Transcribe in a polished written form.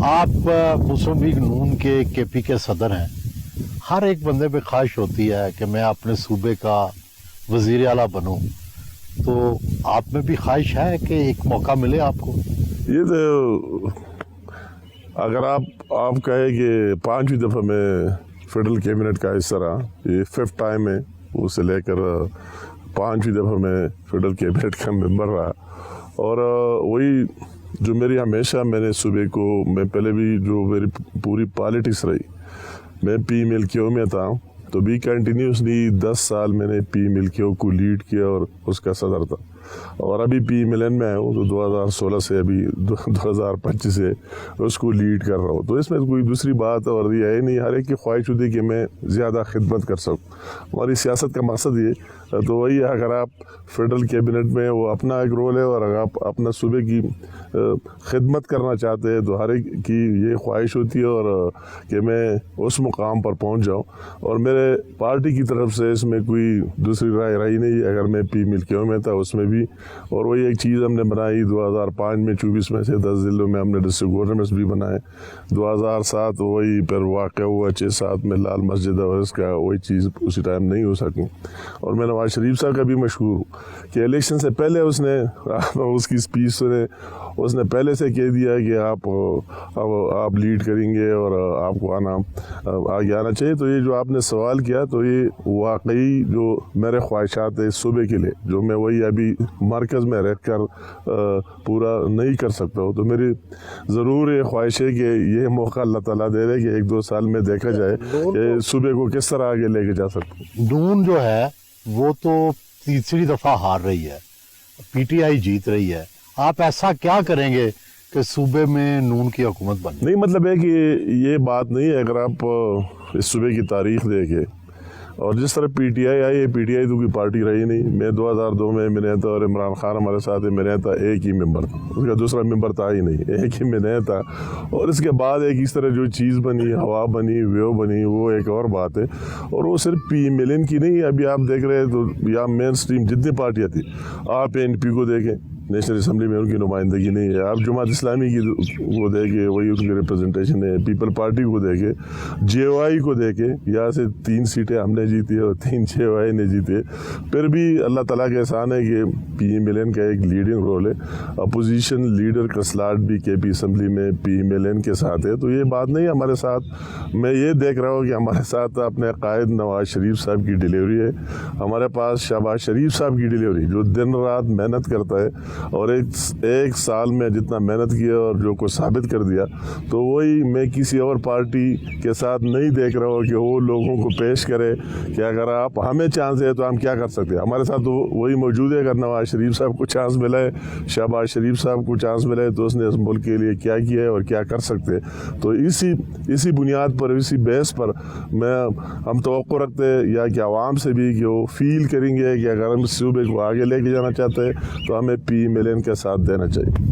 آپ مسلم لیگ نون کے پی کے صدر ہیں. ہر ایک بندے پہ خواہش ہوتی ہے کہ میں اپنے صوبے کا وزیر اعلیٰ بنوں, تو آپ میں بھی خواہش ہے کہ ایک موقع ملے آپ کو؟ یہ تو اگر آپ کہیں کہ 5ویں دفعہ میں فیڈرل کیبنٹ کا حصہ رہا, یہ 5th ٹائم ہے, اسے لے کر 5ویں دفعہ میں فیڈرل کیبنٹ کا ممبر رہا. اور وہی جو میری ہمیشہ میں نے صوبے کو, میں پہلے بھی جو میری پوری پالیٹکس رہی, میں پی ایم ایل کے او میں تھا, تو بھی کنٹینیوسلی 10 سال میں نے پی ایم ایل کے او کو لیڈ کیا اور اس کا صدر تھا. اور ابھی پی ایم ایل این میں آیا ہوں, تو 2016 سے ابھی 2025 سے اس کو لیڈ کر رہا ہوں. تو اس میں کوئی دوسری بات اور یہ ہے نہیں, ہر ایک کی خواہش ہوتی ہے کہ میں زیادہ خدمت کر سکوں. ہماری سیاست کا مقصد یہ, تو وہی ہے, اگر آپ فیڈرل کیبنٹ میں, وہ اپنا ایک رول ہے, اور اگر آپ اپنا صوبے کی خدمت کرنا چاہتے ہیں تو ہر ایک کی یہ خواہش ہوتی ہے اور کہ میں اس مقام پر پہنچ جاؤں. اور میرے پارٹی کی طرف سے اس میں کوئی دوسری رائے رہی نہیں. اگر میں پی ایم ایل کے او میں تھا اس میں بھی, اور وہی ایک چیز ہم نے بنائی 2005 میں, 24 میں سے 10 ضلعوں میں ہم نے ڈسٹرکٹ گورنمنٹس بھی بنائے. 2007 وہی پھر واقع ہوا 6-7 میں لال مسجد, اور اس کا وہی چیز اسی ٹائم نہیں ہو سکی. اور میں نواز شریف صاحب کا بھی مشہور ہوں کہ الیکشن سے پہلے اس نے اس کی اسپیچ سنے, اس نے پہلے سے کہہ دیا کہ آپ لیڈ کریں گے اور آپ کو آگے آنا چاہیے. تو یہ جو آپ نے سوال کیا, تو یہ واقعی جو میرے خواہشات ہے صوبے کے لیے, جو میں وہی ابھی مرکز میں رہ کر پورا نہیں کر سکتا ہوں, تو میری ضرور یہ خواہش ہے کہ یہ موقع اللہ تعالیٰ دے رہے کہ 1-2 سال میں دیکھا جائے کہ صوبے کو کس طرح آگے لے کے جا سکتے ہیں. نون جو ہے وہ تو تیسری دفعہ ہار رہی ہے, پی ٹی آئی جیت رہی ہے. آپ ایسا کیا کریں گے کہ صوبے میں نون کی حکومت بنے؟ نہیں, مطلب ہے کہ یہ بات نہیں ہے. اگر آپ اس صوبے کی تاریخ دیکھیں, اور جس طرح پی ٹی آئی آئی ہے, پی ٹی آئی تو کوئی پارٹی رہی نہیں. میں 2002 میں نیا تھا, اور عمران خان ہمارے ساتھ میں نیا تھا, ایک ہی ممبر تھا, اس کا دوسرا ممبر تھا ہی نہیں, ایک ہی میں نیا تھا. اور اس کے بعد ایک اس طرح جو چیز بنی, ہوا بنی, ویو بنی, وہ ایک اور بات ہے. اور وہ صرف پی ایم ایل این کی نہیں, ابھی آپ دیکھ رہے ہیں تو یا مین اسٹریم جتنی پارٹیاں تھیں, آپ این پی کو دیکھیں, نیشنل اسمبلی میں ان کی نمائندگی نہیں ہے. آپ جماعت اسلامی کی کو دیکھیں, وہی ان کی ریپرزنٹیشن ہے. پیپل پارٹی کو دیکھیں, جے او آئی کو دیکھیں, یہاں سے 3 سیٹیں ہم نے جیتی اور 3 جے او آئی نے جیتے. پھر بھی اللہ تعالیٰ کا احسان ہے کہ پی ایم ایل این کا ایک لیڈنگ رول ہے. اپوزیشن لیڈر کا سلاٹ بھی کے پی اسمبلی میں پی ایم ایل این کے ساتھ ہے. تو یہ بات نہیں ہمارے ساتھ, میں یہ دیکھ رہا ہوں کہ ہمارے ساتھ اپنے قائد نواز شریف صاحب کی ڈیلیوری ہے, ہمارے پاس شہباز شریف صاحب کی ڈیلیوری, جو دن رات محنت کرتا ہے, اور ایک سال میں جتنا محنت کیا اور جو کو ثابت کر دیا. تو وہی میں کسی اور پارٹی کے ساتھ نہیں دیکھ رہا ہوں کہ وہ لوگوں کو پیش کرے کہ اگر آپ ہمیں چانس ہے تو ہم کیا کر سکتے ہیں. ہمارے ساتھ تو وہی موجود ہے. اگر نواز شریف صاحب کو چانس ملا ہے, شہباز شریف صاحب کو چانس ملا ہے, تو اس نے اس ملک کے لیے کیا کیا ہے اور کیا کر سکتے ہیں. تو اسی بنیاد پر, اسی بیس پر ہم توقع رکھتے ہیں, یا کہ عوام سے بھی کہ وہ فیل کریں گے کہ اگر ہم صوبے کو آگے لے کے جانا چاہتے ہیں تو ہمیں پی ایم ایل این کا ساتھ دینا چاہیے.